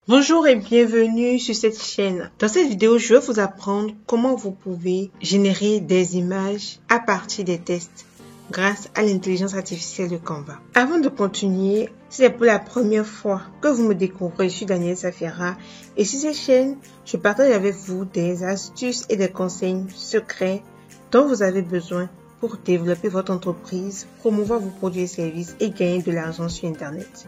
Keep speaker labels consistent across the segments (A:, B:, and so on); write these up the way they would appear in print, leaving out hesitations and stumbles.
A: Bonjour et bienvenue sur cette chaîne. Dans cette vidéo, je vais vous apprendre comment vous pouvez générer des images à partir des tests grâce à l'intelligence artificielle de Canva. Avant de continuer, si c'est pour la première fois que vous me découvrez, je suis Danielle Safira et sur cette chaîne, je partage avec vous des astuces et des conseils secrets dont vous avez besoin pour développer votre entreprise, promouvoir vos produits et services et gagner de l'argent sur Internet.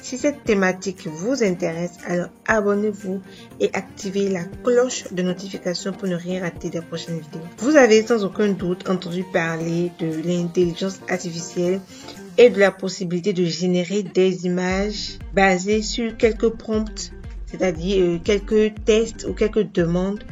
A: Si cette thématique vous intéresse, alors abonnez-vous et activez la cloche de notification pour ne rien rater des prochaines vidéos. Vous avez sans aucun doute entendu parler de l'intelligence artificielle et de la possibilité de générer des images basées sur quelques prompts, c'est-à-dire quelques tests ou quelques demandes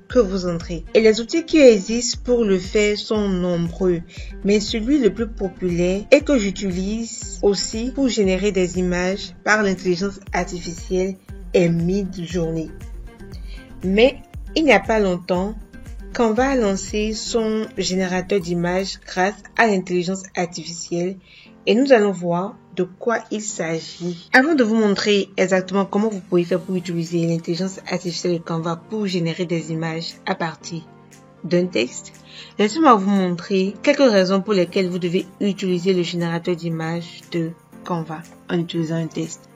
A: que vous entrez. Et les outils qui existent pour le faire sont nombreux, mais celui le plus populaire et que j'utilise aussi pour générer des images par l'intelligence artificielle est Midjourney. Mais il n'y a pas longtemps, Canva a lancé son générateur d'images grâce à l'intelligence artificielle et nous allons voir de quoi il s'agit. Avant de vous montrer exactement comment vous pouvez faire pour utiliser l'intelligence artificielle de Canva pour générer des images à partir d'un texte, laissez-moi vous montrer quelques raisons pour lesquelles vous devez utiliser le générateur d'images de Canva en utilisant un texte.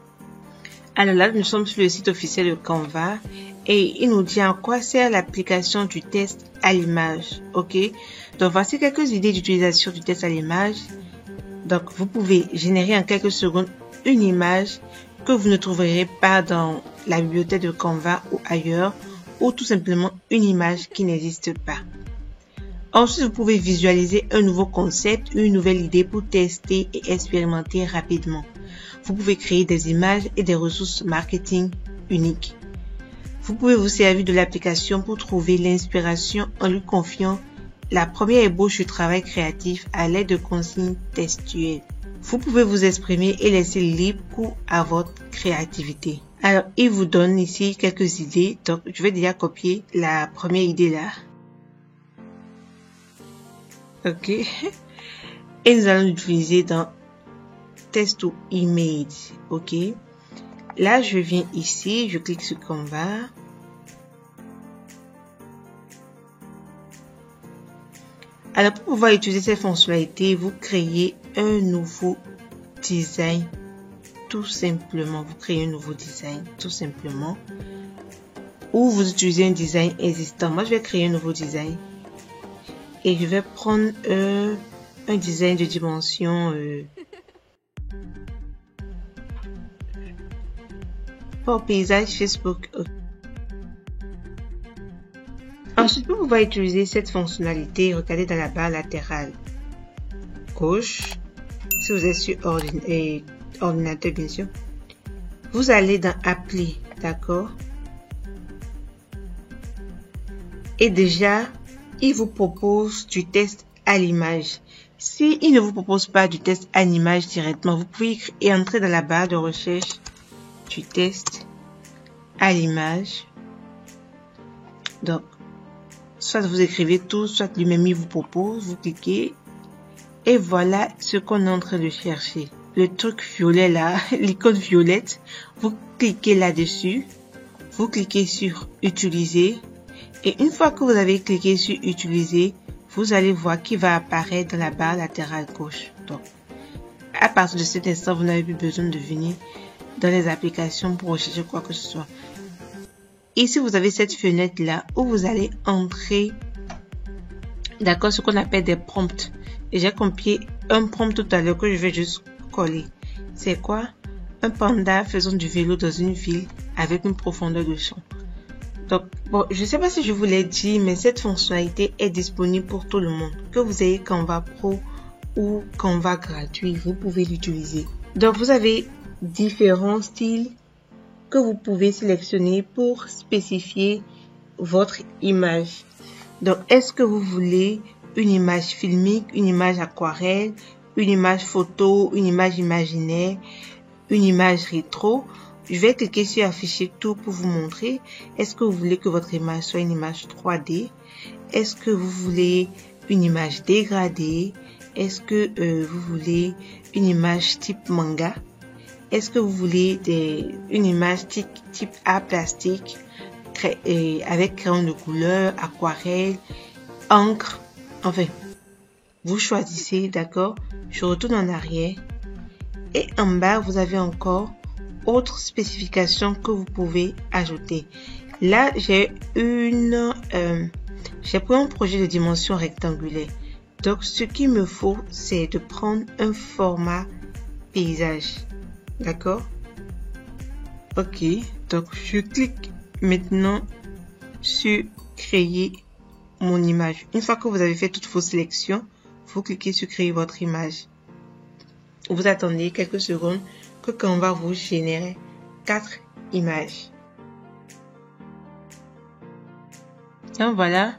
A: Alors là, nous sommes sur le site officiel de Canva et il nous dit en quoi sert l'application du texte à l'image. Ok, donc voici quelques idées d'utilisation du texte à l'image. Donc, vous pouvez générer en quelques secondes une image que vous ne trouverez pas dans la bibliothèque de Canva ou ailleurs, ou tout simplement une image qui n'existe pas. Ensuite, vous pouvez visualiser un nouveau concept, une nouvelle idée pour tester et expérimenter rapidement. Vous pouvez créer des images et des ressources marketing uniques. Vous pouvez vous servir de l'application pour trouver l'inspiration en lui confiant la première ébauche du travail créatif à l'aide de consignes textuelles. Vous pouvez vous exprimer et laisser libre cours à votre créativité. Alors, il vous donne ici quelques idées. Donc, je vais déjà copier la première idée là. Ok. Et nous allons l'utiliser dans Text to Image. Ok. Là, je viens ici, je clique sur Canva. Alors, pour pouvoir utiliser cette fonctionnalité, vous créez un nouveau design, tout simplement. Vous créez un nouveau design, tout simplement. Ou vous utilisez un design existant. Moi, je vais créer un nouveau design. Et je vais prendre un design de dimension pour paysage Facebook. Ensuite, pour pouvoir utiliser cette fonctionnalité, regardez dans la barre latérale gauche, si vous êtes sur ordinateur bien sûr, vous allez dans Appli, d'accord? Et déjà, il vous propose du texte à l'image. Si il ne vous propose pas du texte à l'image directement, vous pouvez entrer dans la barre de recherche du texte à l'image. Donc, soit vous écrivez tout, soit lui-même il vous propose, vous cliquez et voilà ce qu'on est en train de chercher. Le truc violet là, l'icône violette, vous cliquez là-dessus, vous cliquez sur utiliser et une fois que vous avez cliqué sur utiliser, vous allez voir qu'il va apparaître dans la barre latérale gauche. Donc, à partir de cet instant, vous n'avez plus besoin de venir dans les applications pour rechercher quoi que ce soit. Ici, vous avez cette fenêtre là où vous allez entrer, d'accord, ce qu'on appelle des prompts. Et j'ai copié un prompt tout à l'heure que je vais juste coller. C'est quoi? Un panda faisant du vélo dans une ville avec une profondeur de champ. Donc, bon, je ne sais pas si je vous l'ai dit, mais cette fonctionnalité est disponible pour tout le monde. Que vous ayez Canva Pro ou Canva gratuit, vous pouvez l'utiliser. Donc, vous avez différents styles que vous pouvez sélectionner pour spécifier votre image. Donc, est-ce que vous voulez une image filmique, une image aquarelle, une image photo, une image imaginaire, une image rétro? Je vais cliquer sur afficher tout pour vous montrer. Est-ce que vous voulez que votre image soit une image 3D? Est-ce que vous voulez une image dégradée? Est-ce que vous voulez une image type manga? Est-ce que vous voulez une image type art plastique avec crayon de couleur, aquarelle, encre, enfin, vous choisissez, d'accord? Je retourne en arrière et en bas, vous avez encore autres spécifications que vous pouvez ajouter. Là, j'ai pris un projet de dimension rectangulaire. Donc, ce qu'il me faut, c'est de prendre un format paysage. D'accord? Ok. Donc, je clique maintenant sur créer mon image. Une fois que vous avez fait toutes vos sélections, vous cliquez sur créer votre image. Vous attendez quelques secondes que Canva vous génère 4 images. Donc voilà.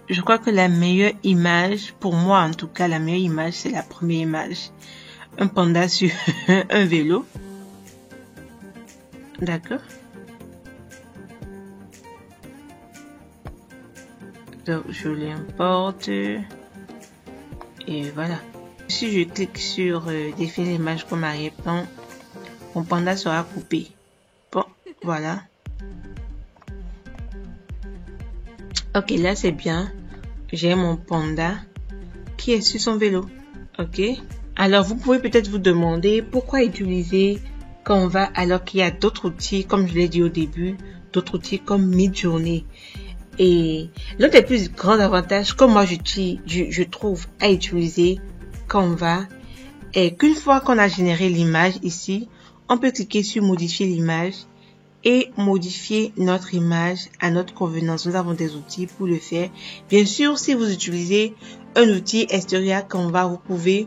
A: Je crois que la meilleure image, pour moi en tout cas, la meilleure image, c'est la première image. Un panda sur un vélo. D'accord. Donc, je l'importe. Et voilà. Si je clique sur définir l'image comme arrière-plan, mon panda sera coupé. Bon, voilà. Ok, là c'est bien. J'ai mon panda qui est sur son vélo. Ok. Alors, vous pouvez peut-être vous demander pourquoi utiliser Canva alors qu'il y a d'autres outils, comme je l'ai dit au début, d'autres outils comme Midjourney. Et l'un des plus grands avantages que moi je trouve à utiliser Canva est qu'une fois qu'on a généré l'image ici, on peut cliquer sur modifier l'image et modifier notre image à notre convenance. Nous avons des outils pour le faire. Bien sûr, si vous utilisez un outil extérieur à Canva, vous pouvez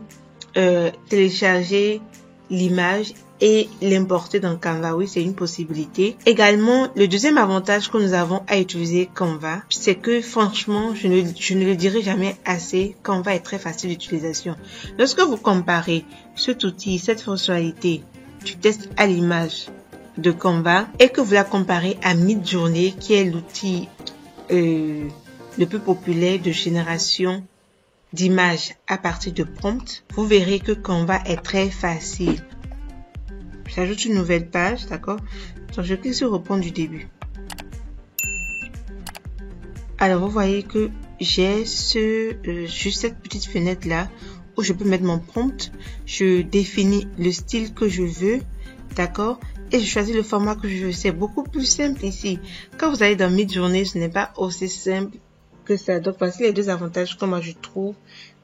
A: télécharger l'image et l'importer dans Canva. Oui, c'est une possibilité. Également, le deuxième avantage que nous avons à utiliser Canva, c'est que franchement, je ne le dirai jamais assez, Canva est très facile d'utilisation. Lorsque vous comparez cet outil, cette fonctionnalité du test à l'image de Canva et que vous la comparez à Midjourney, qui est l'outil le plus populaire de génération d'images à partir de prompts, vous verrez que Canva est très facile. J'ajoute une nouvelle page, d'accord? Donc, je clique sur reprendre du début. Alors, vous voyez que j'ai juste cette petite fenêtre là où je peux mettre mon prompt. Je définis le style que je veux, d'accord? Et je choisis le format que je veux. C'est beaucoup plus simple ici. Quand vous allez dans Midjourney, ce n'est pas aussi simple que ça. Donc, voici les deux avantages que moi je trouve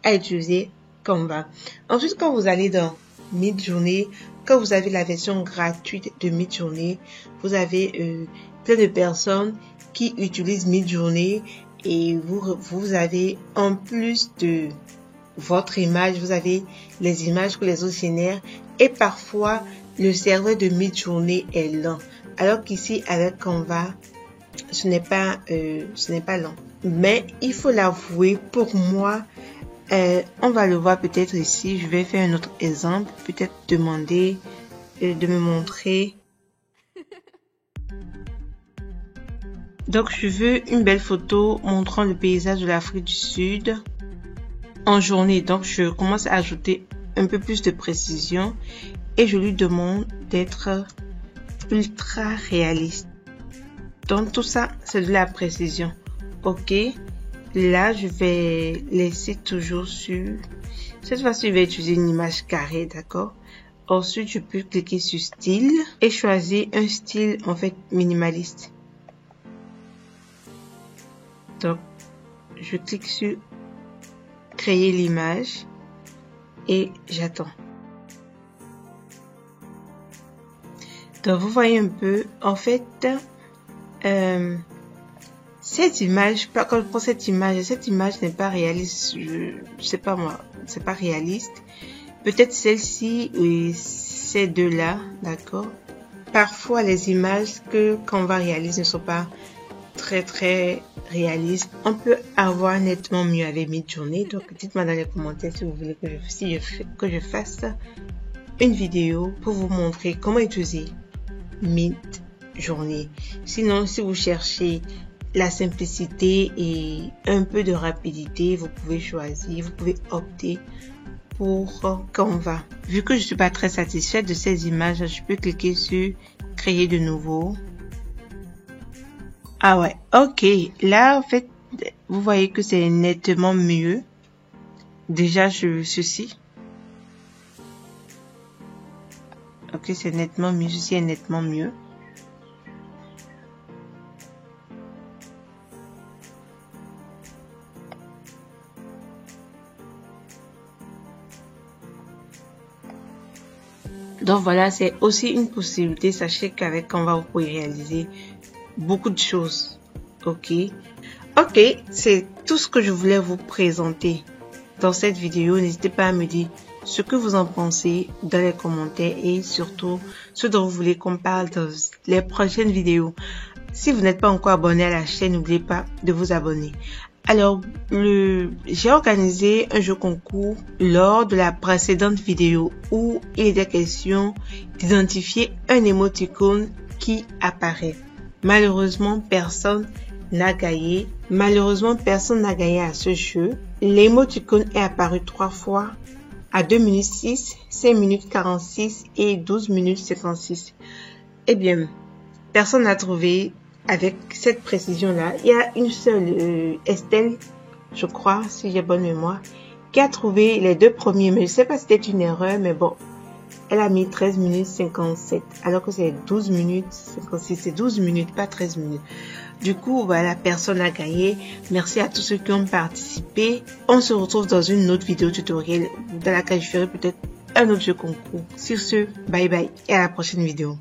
A: à utiliser Canva. Ensuite, quand vous allez dans Midjourney, quand vous avez la version gratuite de Midjourney, vous avez plein de personnes qui utilisent Midjourney et vous avez en plus de votre image, vous avez les images que les autres génèrent et parfois le serveur de Midjourney est lent. Alors qu'ici avec Canva, ce n'est pas lent. Mais il faut l'avouer, pour moi, on va le voir peut-être ici. Je vais faire un autre exemple. Peut-être demander de me montrer. Donc, je veux une belle photo montrant le paysage de l'Afrique du Sud en journée. Donc, je commence à ajouter un peu plus de précision et je lui demande d'être ultra réaliste. Donc, tout ça, c'est de la précision. Ok. Là, je vais laisser toujours sur... Cette fois-ci, je vais utiliser une image carrée, d'accord? Ensuite, je peux cliquer sur style et choisir un style, en fait, minimaliste. Donc, je clique sur créer l'image et j'attends. Donc, vous voyez un peu, en fait, cette image, pour cette image n'est pas réaliste. Je sais pas moi, c'est pas réaliste. Peut-être celle-ci et ces deux-là, d'accord. Parfois, les images que Canva réalise ne sont pas très réalistes. On peut avoir nettement mieux avec Midjourney. Donc, dites-moi dans les commentaires si vous voulez que je fasse une vidéo pour vous montrer comment utiliser Midjourney. Sinon, si vous cherchez la simplicité et un peu de rapidité, vous pouvez choisir, vous pouvez opter pour Canva. Vu que je suis pas très satisfaite de ces images, je peux cliquer sur créer de nouveau. Ah ouais, ok. Là, en fait, vous voyez que c'est nettement mieux. Déjà, ceci. Ok, c'est nettement mieux. Ceci est nettement mieux. Donc voilà, c'est aussi une possibilité. Sachez qu'avec Canva, vous pouvez réaliser beaucoup de choses. Ok, c'est tout ce que je voulais vous présenter dans cette vidéo. N'hésitez pas à me dire ce que vous en pensez dans les commentaires et surtout ce dont vous voulez qu'on parle dans les prochaines vidéos. Si vous n'êtes pas encore abonné à la chaîne, n'oubliez pas de vous abonner. Alors, j'ai organisé un jeu concours lors de la précédente vidéo où il était question d'identifier un émoticône qui apparaît. Malheureusement, personne n'a gagné. À ce jeu. L'émoticône est apparu 3 fois à 2 minutes 6, 5 minutes 46 et 12 minutes 56. Eh bien, personne n'a trouvé avec cette précision-là. Il y a une seule, Estelle, je crois, si j'ai bonne mémoire, qui a trouvé les 2 premiers. Mais je sais pas si c'était une erreur, mais bon. Elle a mis 13 minutes 57, alors que c'est 12 minutes 56. C'est 12 minutes, pas 13 minutes. Du coup, voilà, personne n'a gagné. Merci à tous ceux qui ont participé. On se retrouve dans une autre vidéo tutoriel dans laquelle je ferai peut-être un autre jeu concours. Sur ce, bye bye et à la prochaine vidéo.